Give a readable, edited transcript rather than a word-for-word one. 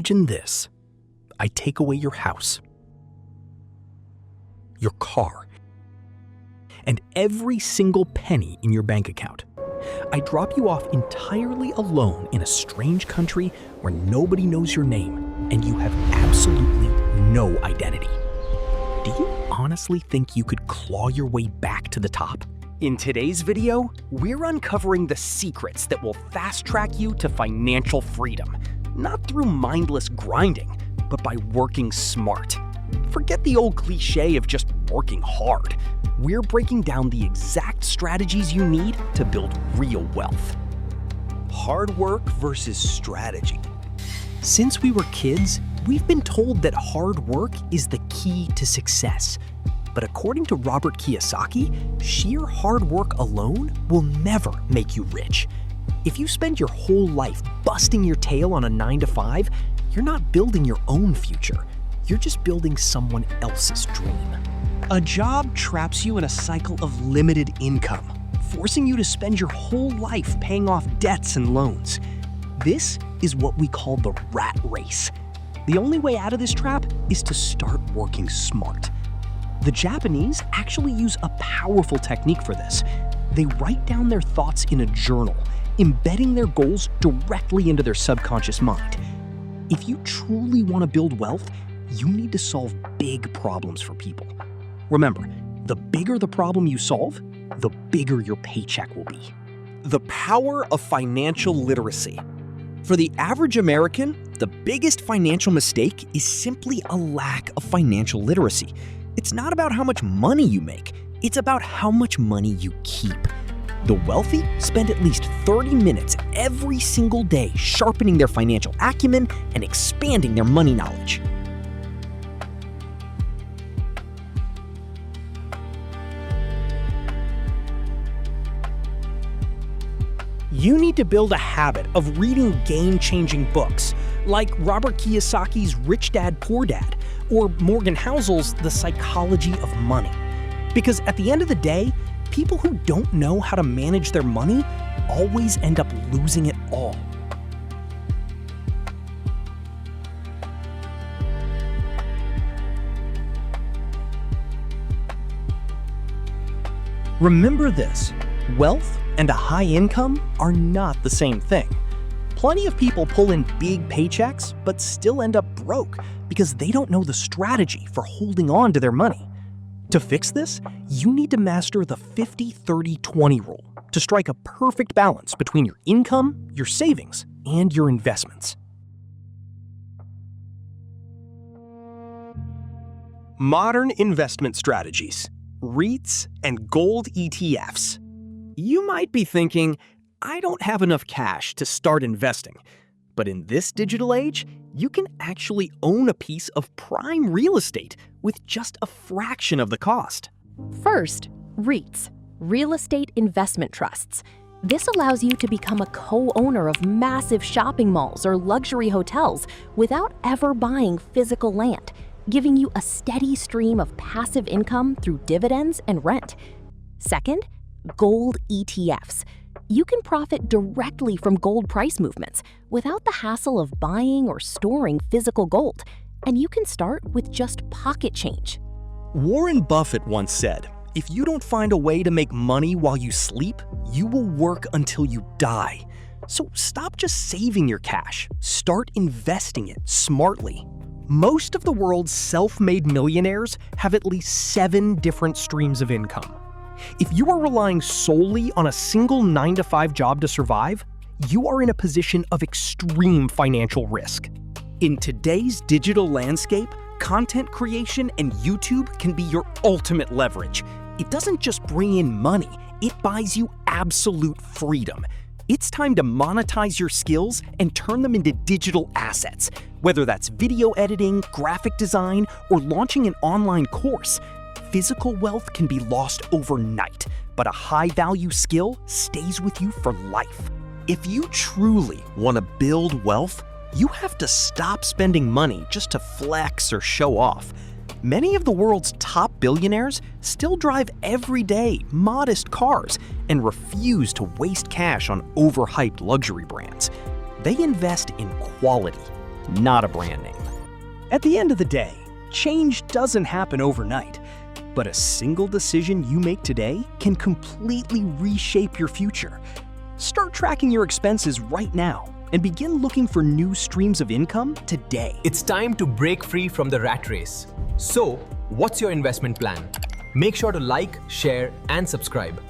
Imagine this. I take away your house, your car, and every single penny in your bank account. I drop you off entirely alone in a strange country where nobody knows your name and you have absolutely no identity. Do you honestly think you could claw your way back to the top? In today's video, we're uncovering the secrets that will fast-track you to financial freedom, not through mindless grinding, but by working smart. Forget the old cliche of just working hard. We're breaking down the exact strategies you need to build real wealth. Hard work versus strategy. Since we were kids, we've been told that hard work is the key to success. But according to Robert Kiyosaki, sheer hard work alone will never make you rich. If you spend your whole life busting your tail on a 9-to-5, you're not building your own future. You're just building someone else's dream. A job traps you in a cycle of limited income, forcing you to spend your whole life paying off debts and loans. This is what we call the rat race. The only way out of this trap is to start working smart. The Japanese actually use a powerful technique for this. They write down their thoughts in a journal, embedding their goals directly into their subconscious mind. If you truly want to build wealth, you need to solve big problems for people. Remember, the bigger the problem you solve, the bigger your paycheck will be. The power of financial literacy. For the average American, the biggest financial mistake is simply a lack of financial literacy. It's not about how much money you make, it's about how much money you keep. The wealthy spend at least 30 minutes every single day sharpening their financial acumen and expanding their money knowledge. You need to build a habit of reading game-changing books, like Robert Kiyosaki's Rich Dad, Poor Dad, or Morgan Housel's The Psychology of Money. Because at the end of the day, people who don't know how to manage their money always end up losing it all. Remember this, wealth and a high income are not the same thing. Plenty of people pull in big paychecks but still end up broke because they don't know the strategy for holding on to their money. To fix this, you need to master the 50-30-20 rule to strike a perfect balance between your income, your savings, and your investments. Modern investment strategies, REITs and gold ETFs. You might be thinking, I don't have enough cash to start investing. But in this digital age, you can actually own a piece of prime real estate with just a fraction of the cost. First, REITs, real estate investment trusts. This allows you to become a co-owner of massive shopping malls or luxury hotels without ever buying physical land, giving you a steady stream of passive income through dividends and rent. Second, gold ETFs. You can profit directly from gold price movements without the hassle of buying or storing physical gold, and you can start with just pocket change. Warren Buffett once said, if you don't find a way to make money while you sleep, you will work until you die. So stop just saving your cash. Start investing it smartly. Most of the world's self-made millionaires have at least 7 different streams of income. If you are relying solely on a single 9-to-5 job to survive, you are in a position of extreme financial risk. In today's digital landscape, content creation and YouTube can be your ultimate leverage. It doesn't just bring in money, it buys you absolute freedom. It's time to monetize your skills and turn them into digital assets, whether that's video editing, graphic design, or launching an online course. Physical wealth can be lost overnight, but a high-value skill stays with you for life. If you truly want to build wealth, you have to stop spending money just to flex or show off. Many of the world's top billionaires still drive everyday, modest cars and refuse to waste cash on overhyped luxury brands. They invest in quality, not a brand name. At the end of the day, change doesn't happen overnight, but a single decision you make today can completely reshape your future. Start tracking your expenses right now and begin looking for new streams of income today. It's time to break free from the rat race. So, what's your investment plan? Make sure to like, share, and subscribe.